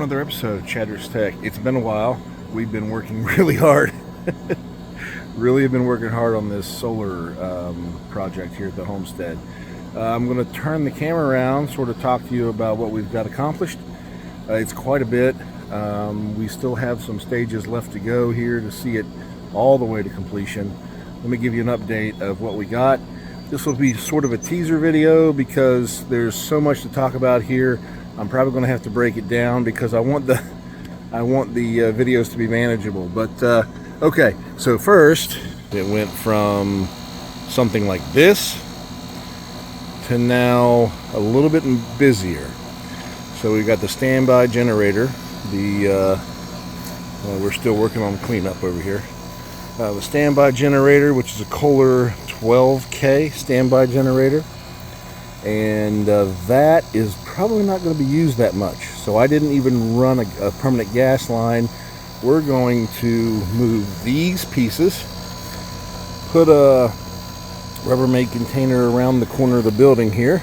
another episode of ChadrickTech. It's been a while. We've been working really hard. Really have been working hard on this solar project here at the homestead. I'm going to turn the camera around, sort of talk to you about what we've got accomplished. It's quite a bit. We still have some stages left to go here to see it all the way to completion. Let me give you an update of what we got. This will be sort of a teaser video because there's so much to talk about here. I'm probably going to have to break it down because I want the videos to be manageable. But okay, so first it went from something like this to now a little bit busier. So we got the standby generator. We're still working on cleanup over here. The standby generator, which is a Kohler 12K standby generator, and that is probably not going to be used that much. So I didn't even run a permanent gas line. We're going to move these pieces, put a Rubbermaid container around the corner of the building here,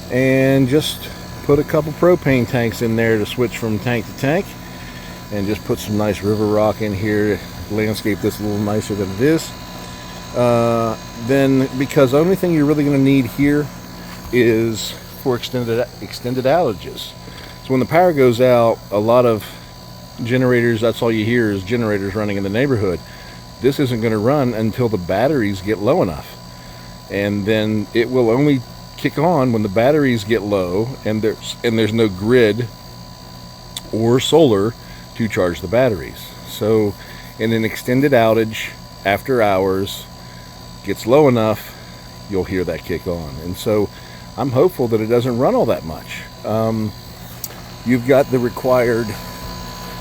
and just put a couple propane tanks in there to switch from tank to tank, and just put some nice river rock in here to landscape this a little nicer than it is. Then, because the only thing you're really going to need here is for extended outages. So when the power goes out, a lot of generators, that's all you hear is generators running in the neighborhood. This isn't going to run until the batteries get low enough, and then it will only kick on when the batteries get low and there's no grid or solar to charge the batteries. So in an extended outage after hours gets low enough, you'll hear that kick on. And so I'm hopeful that it doesn't run all that much. You've got the required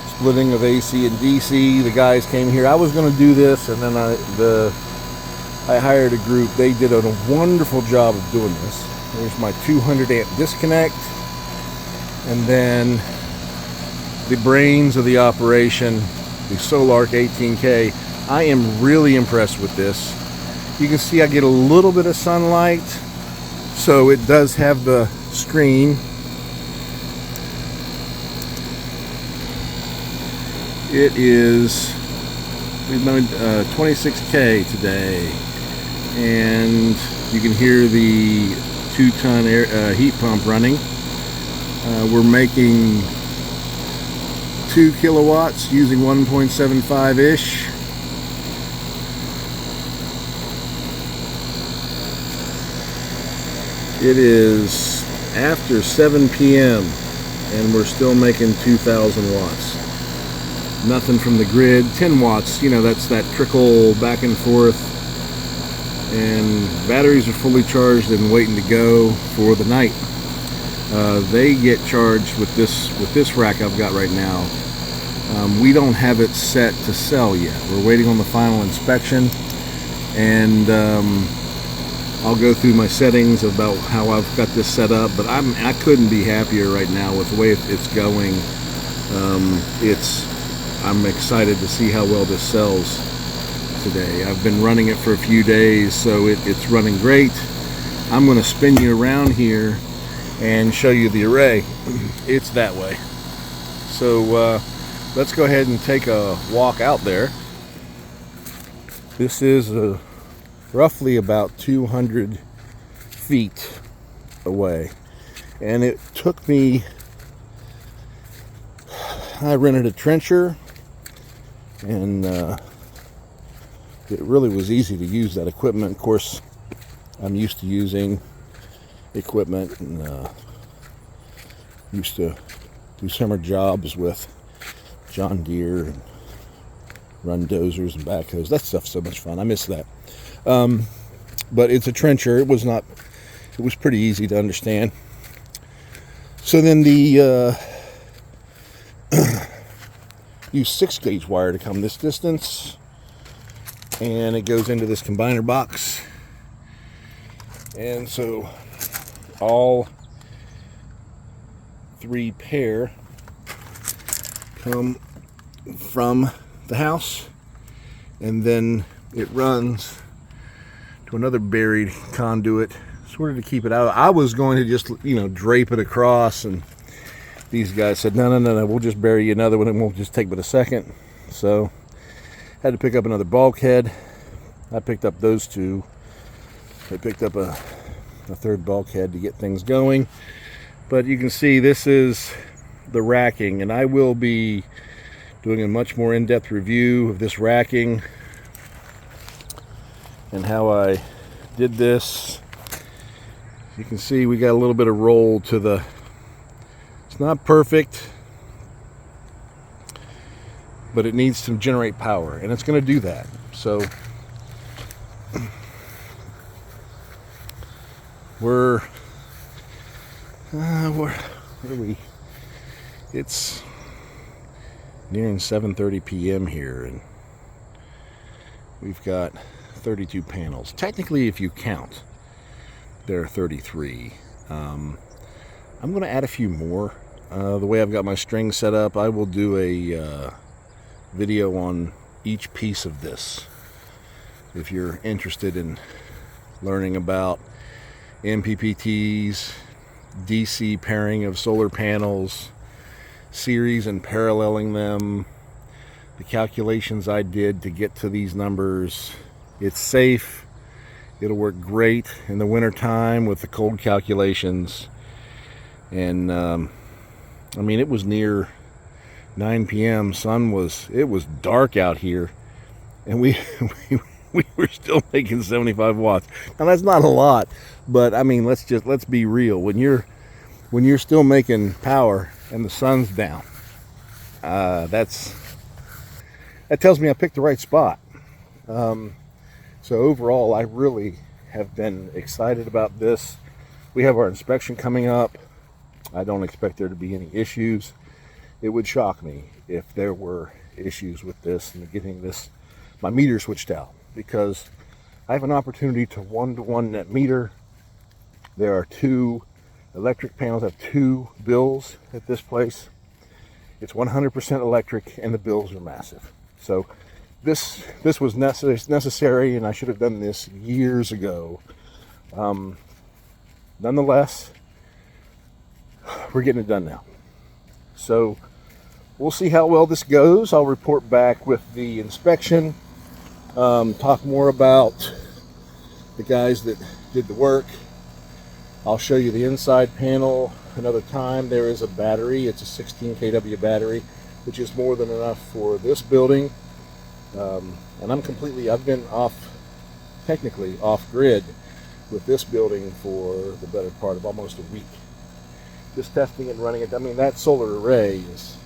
splitting of AC and DC. The guys came here. I was going to do this, and then I hired a group. They did a wonderful job of doing this. There's my 200 amp disconnect, and then the brains of the operation, the Solarc 18K. I am really impressed with this. You can see I get a little bit of sunlight, so it does have the screen. It is, we've done 26K today, and you can hear the 2-ton heat pump running. We're making 2 kilowatts using 1.75-ish. It is after 7 p.m. and we're still making 2,000 watts. Nothing from the grid. 10 watts, you know, that's that trickle back and forth. And batteries are fully charged and waiting to go for the night. They get charged with this rack I've got right now. We don't have it set to sell yet. We're waiting on the final inspection, and I'll go through my settings about how I've got this set up. But I couldn't be happier right now with the way it's going. I'm excited to see how well this sells today. I've been running it for a few days, so it's running great. I'm going to spin you around here and show you the array. It's that way. So let's go ahead and take a walk out there. This is roughly about 200 feet away, and it took me, I rented a trencher, and it really was easy to use that equipment. Of course, I'm used to using equipment, and used to do summer jobs with John Deere and run dozers and backhoes. That stuff's so much fun. I miss that. But it's a trencher. It was pretty easy to understand. So then the use 6-gauge wire to come this distance, and it goes into this combiner box. And so all 3 pair come from the house, and then it runs to another buried conduit, sort of to keep it out. I was going to just, drape it across and these guys said, no, we'll just bury you another one. It won't just take but a second. So had to pick up another bulkhead. I picked up those two. I picked up a third bulkhead to get things going. But you can see this is the racking, and I will be doing a much more in-depth review of this racking and how I did this. You can see we got a little bit of roll to the, it's not perfect, but it needs to generate power, and it's going to do that. So where are we? It's nearing 7:30 p.m. here, and we've got 32 panels. Technically, if you count, there are 33. I'm going to add a few more. The way I've got my string set up, I will do a video on each piece of this. If you're interested in learning about MPPTs, DC pairing of solar panels, series and paralleling them, the calculations I did to get to these numbers. It's safe. It'll work great in the winter time with the cold calculations. And I mean, it was near 9 p.m. It was dark out here, and we were still making 75 watts. Now that's not a lot, but I mean, let's be real. When you're still making power and the sun's down, that tells me I picked the right spot. So overall, I really have been excited about this. We have our inspection coming up. I don't expect there to be any issues. It would shock me if there were issues with this and getting my meter switched out, because I have an opportunity to one-to-one net meter. There are 2 electric panels. I have 2 bills at this place. It's 100% electric, and the bills are massive. So this was necessary, and I should have done this years ago. Nonetheless, we're getting it done now. So we'll see how well this goes. I'll report back with the inspection, talk more about the guys that did the work. I'll show you the inside panel another time. There is a battery. It's a 16 kW battery, which is more than enough for this building. And I've been technically off grid with this building for the better part of almost a week. Just testing and running it. I mean, that solar array is,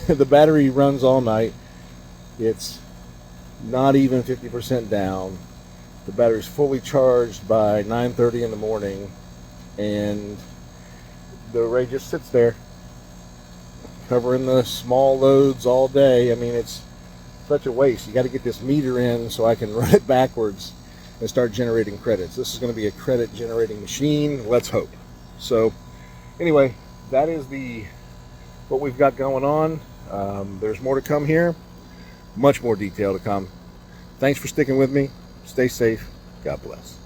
the battery runs all night. It's not even 50% down. The battery's fully charged by 9:30 in the morning, and the array just sits there covering the small loads all day. I mean, it's such a waste. You got to get this meter in so I can run it backwards and start generating credits. This is going to be a credit generating machine. Let's hope. So anyway, that is what we've got going on. There's more to come here. Much more detail to come. Thanks for sticking with me. Stay safe. God bless.